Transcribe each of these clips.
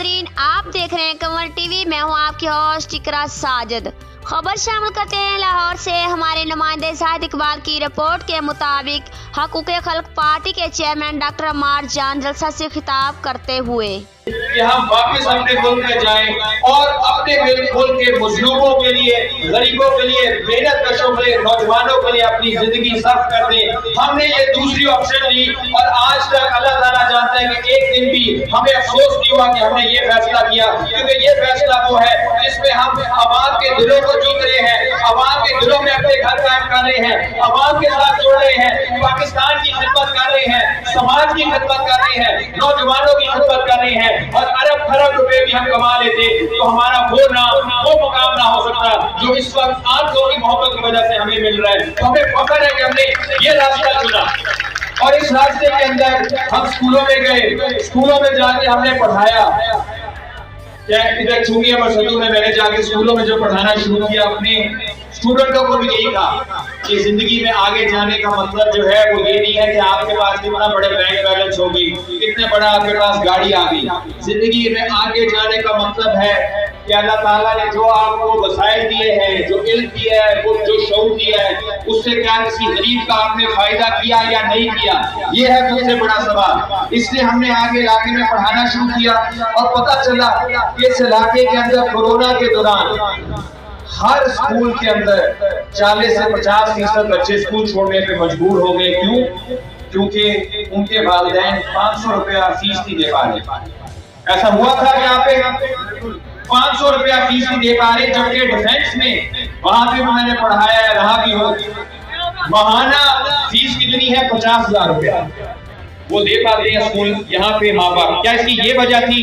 नाजरीन, आप देख रहे हैं कंवल टीवी। मैं हूं आपकी होस्ट इकरा साजिद। खबर शामिल करते हैं लाहौर से। हमारे नुमाइंदे शाहिद इकबाल की रिपोर्ट के मुताबिक हकूक़े खल्क पार्टी के चेयरमैन डॉक्टर अम्मार जान जलसा से खिताब करते हुए कि हम वापस अपने मुल्क में जाएं और अपने मुल्क के मजलूमों के लिए, गरीबों के लिए, मेहनत कशों के लिए, नौजवानों के लिए अपनी जिंदगी सर्व कर दें। हमने ये दूसरी ऑप्शन ली और आज तक अल्लाह ताला जानता है कि एक दिन भी हमें अफसोस नहीं हुआ कि हमने ये फैसला किया, क्योंकि ये फैसला वो है जिसमें हम आवाम के दिलों को जीत रहे हैं, आवाम के दिलों में अपने घर कायम कर रहे हैं, आवाम के साथ जोड़ रहे हैं, पाकिस्तान की खिदमत कर रहे हैं, समाज की खिदमत कर रहे हैं, नौजवानों की खिदमत कर रहे हैं और अरब खरब रुपए भी हम कमा लेते तो हमारा वो मुकाम ना हो सकता जो इस वक्त आप लोगों की मोहब्बत की वजह से हमें मिल रहा है। तो हमें फख्र है कि हमने ये रास्ता चुना और इस रास्ते के अंदर हम स्कूलों में गए, स्कूलों में जाके हमने पढ़ाया। इधर चूंगी मरसदू में मैंने जाके स्कूलों में जो पढ़ाना शुरू किया, अपने स्टूडेंटों को भी यही कहा कि जिंदगी में आगे जाने का मतलब जो है वो ये नहीं है कि आपके पास कितना बड़े बैंक बैलेंस होगी, कितने बड़ा आपके पास गाड़ी आ गई। जिंदगी में आगे जाने का मतलब है कि अल्लाह ताला ने जो आपको वसाइल दिए हैं, जो इल्म दिया है, वो जो शऊर दिया है, उससे क्या किसी गरीब का आपने फायदा किया या नहीं किया, ये है सबसे बड़ा सवाल। इसलिए हमने आगे इलाके में पढ़ाना शुरू किया और पता चला कि इस इलाके के अंदर कोरोना के दौरान हर स्कूल के अंदर 40 से 50% बच्चे स्कूल छोड़ने पे मजबूर हो गए। क्यों? क्योंकि उनके वालिदैन 500 रुपया फीस नहीं दे पा रहे। ऐसा हुआ था कि यहाँ पे 500 रुपया फीस नहीं दे पा रहे, जबकि डिफेंस में वहां पे मैंने पढ़ाया है, रहा भी हो, महाना फीस कितनी है? 50,000 रुपया वो दे पाते हैं स्कूल। यहाँ पे माँ बाप, क्या इसकी ये वजह थी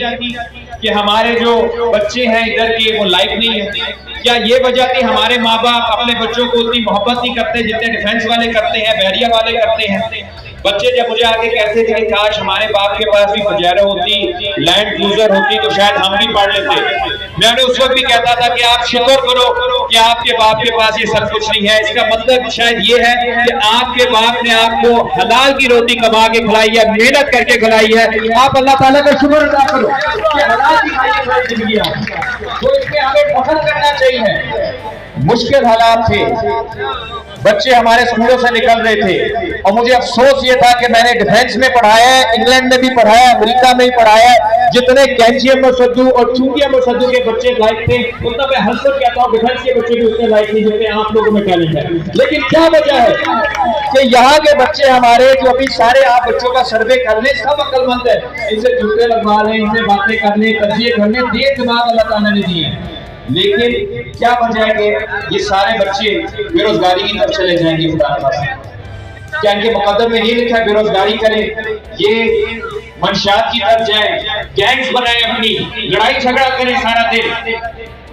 कि हमारे जो बच्चे हैं इधर के वो लाइक नहीं है? क्या ये वजह थी हमारे माँ बाप अपने बच्चों को उतनी मोहब्बत नहीं करते जितने डिफेंस वाले करते हैं, बहरिया वाले करते हैं? बच्चे जब मुझे आके कहते थे कि काश हमारे बाप के पास भी पजेरो होती, लैंड क्रूजर होती तो शायद हम भी पढ़ लेते, मैंने उस वक्त भी कहता था कि आप शुक्र करो कि आपके बाप के पास ये सब कुछ नहीं है। इसका मतलब शायद ये है कि आपके बाप ने आपको हलाल की रोटी कमा के खिलाई है, मेहनत करके खिलाई है। आप अल्लाह ताला का शुक्र अदा करो कि हलाल की खाई जिंदगी है, तो इसमें हमें फख्र करना चाहिए। मुश्किल हालात थे, बच्चे हमारे स्कूलों से निकल रहे थे और मुझे अफसोस ये था कि मैंने डिफेंस में पढ़ाया है, इंग्लैंड में भी पढ़ाया है, अमेरिका में भी पढ़ाया है। जितने कैंचियम मसद्दू और चूंगिया मसद्दू के बच्चे लायक थे, उतना मैं हंसकर कहता हूँ डिफेंस के बच्चे भी उतने लायक नहीं जितने आप लोगों में टैलेंट है। लेकिन क्या वजह है कि यहाँ के बच्चे हमारे, जो अभी सारे आप बच्चों का सर्वे कर लें, सब अक्लमंद है, इनसे जूते लगवा लें, इनसे बातें कर लें, तर्जीह कर लें, देर दिमाग अल्लाह ताला ने दिए हैं। लेकिन क्या वजह है कि ये सारे बच्चे बेरोजगारी की तरफ चले जाएंगे? क्या इनके मुकद्दर में नहीं लिखा बेरोजगारी करें? ये मंशात की तरफ जाए, गैंग्स बनाए, अपनी लड़ाई झगड़ा करें सारा दिन।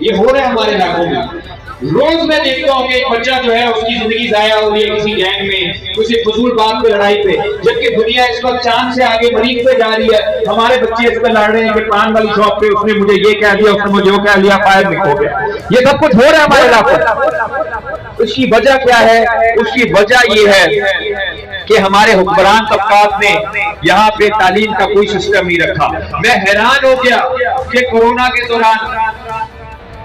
ये हो रहा है हमारे इलाकों में। रोज मैं देखता हूँ कि एक बच्चा जो है उसकी जिंदगी जाया हो रही है किसी गैंग में, किसी फजूल बात पे, लड़ाई पे, जबकि दुनिया इस वक्त चांद से आगे मरीज पे जा रही है। हमारे बच्चे इस पे लड़ रहे हैं कि पान वाली शॉप पे उसने मुझे ये कह दिया, उसने मुझे वो कह लिया, फायर हो गया। ये सब कुछ हो रहा है हमारे इलाकों। उसकी वजह क्या है? उसकी वजह ये है कि हमारे हुक्मरान तबकात ने यहाँ पे तालीम का कोई सिस्टम नहीं रखा। मैं हैरान हो गया कि कोरोना के दौरान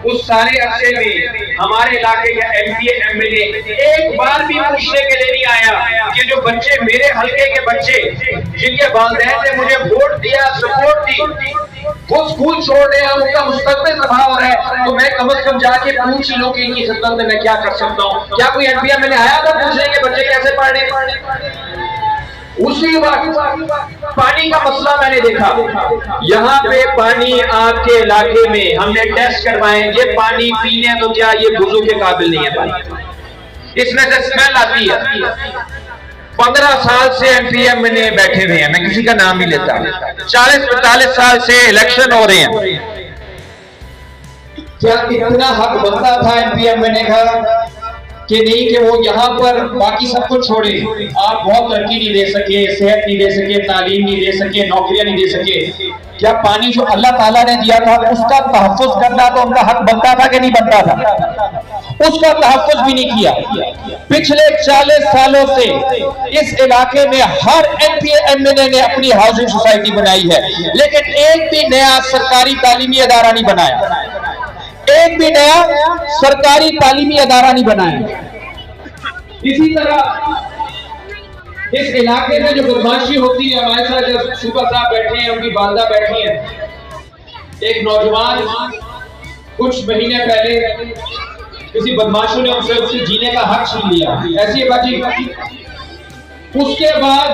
उस सारे अरसे में हमारे इलाके का एमपी एमएलए एक बार भी पूछने के लिए नहीं आया कि जो बच्चे, मेरे हल्के के बच्चे जिनके वालिदैन ने मुझे वोट दिया, सपोर्ट दी, वो स्कूल छोड़ रहे हैं, उनका मुस्तकबिल तबाह हो रहा है, तो मैं कम से कम जाके पूछ ही लूं कि इनकी खिदमत में मैं क्या कर सकता हूँ। क्या कोई एमपी एमएलए आया था पूछने के बच्चे कैसे पढ़ रहे? उसी वक्त पानी का मसला मैंने देखा। यहाँ पे पानी आपके इलाके में हमने टेस्ट करवाए, ये पानी पीने तो क्या ये वुजू के काबिल नहीं है पानी, इसमें से स्मेल आती है। 15 साल से एमपीएम में बैठे हुए हैं, मैं किसी का नाम नहीं लेता, 40-45 साल से इलेक्शन हो रहे हैं। क्या इतना हक बनता था एमपीएम का कि नहीं कि वो यहाँ पर बाकी सब कुछ छोड़े? आप बहुत तरक्की नहीं दे सके, सेहत नहीं दे सके, तालीम नहीं दे सके, नौकरियां नहीं दे सके, क्या पानी जो अल्लाह ताला ने दिया था उसका तहफ़्फ़ुज़ करना तो उनका हक बनता था कि नहीं बनता था? उसका तहफ़्फ़ुज़ भी नहीं किया। पिछले 40 सालों से इस इलाके में हर एमपी एमएलए ने अपनी हाउसिंग सोसाइटी बनाई है, लेकिन एक भी नया सरकारी तालीमी अदारा नहीं बनाया, एक भी नया सरकारी तालीमी अदारा नहीं बनाया। इसी तरह इस इलाके में जो बदमाशी होती है, हमारे साथ जो सूबा साहब बैठे हैं, उनकी वालदा बैठी हैं, एक नौजवान कुछ महीने पहले किसी बदमाशों ने उनसे उसके जीने का हक छीन लिया, ऐसी बात। उसके बाद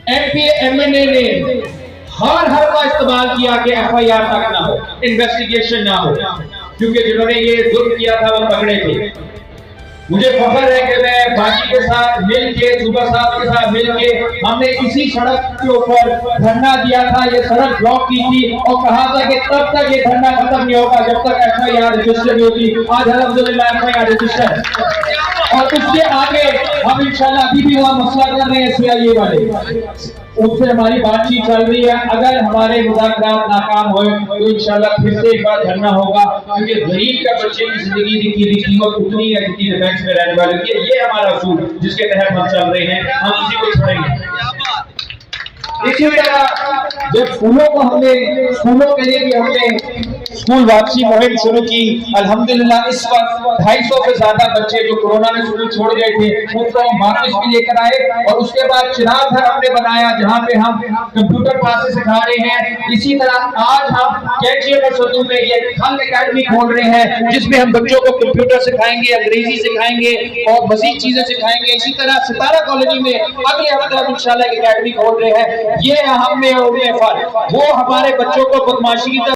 एमपी एमएनए ने हर का इस्तेमाल किया कि एफआईआर तक ना हो, इन्वेस्टिगेशन ना हो, क्योंकि जिन्होंने ये जुर्म किया था वो पकड़े थे। मुझे फख्र है कि मैं बाकी के साथ मिलके, सूबा साहब के साथ मिलके हमने इसी सड़क के ऊपर धरना दिया था, ये सड़क ब्लॉक की थी और कहा था कि तब तक ये धरना खत्म नहीं होगा जब तक एफआईआर रजिस्टर नहीं होगी। आज अल्हम्दुलिल्लाह एफआईआर रजिस्टर, और उसके आगे हम इंशाल्लाह अभी भी वहाँ मसला कर रहे हैं सीआईए वाले, उनसे हमारी बातचीत चल रही है। अगर हमारे मुज़ाकरात नाकाम हुए तो इंशाल्लाह फिर से एक बार धरना होगा, क्योंकि गरीब का बच्चे की जिंदगी की कीमत उतनी है जितनी डिफेंस में रहने वाले की। ये हमारा असूल जिसके तहत हम चल रहे हैं, हम इसी को छोड़ेंगे। इसी तरह जब स्कूलों के लिए भी हमने स्कूल वापसी मुहिम शुरू की, अल्हम्दुलिल्लाह इस वक्त 250 से ज्यादा बच्चे जो कोरोना में स्कूल छोड़ गए थे उनको हम वापस भी लेकर आए। और उसके बाद चिनाब घर हमने बनाया जहाँ पे हम कंप्यूटर क्लासेस सिखा रहे हैं। इसी तरह आज हम कैंचिया और सदू में ये खल एकेडमी खोल रहे हैं, जिसमें हम बच्चों को कंप्यूटर सिखाएंगे, अंग्रेजी सिखाएंगे और मजीद चीजें सिखाएंगे। इसी तरह सितारा कॉलोनी में अगले हफ्ते हम इंशाल्लाह एकेडमी खोल रहे हैं। ये हम में वो हमारे बच्चों को बदमाशी की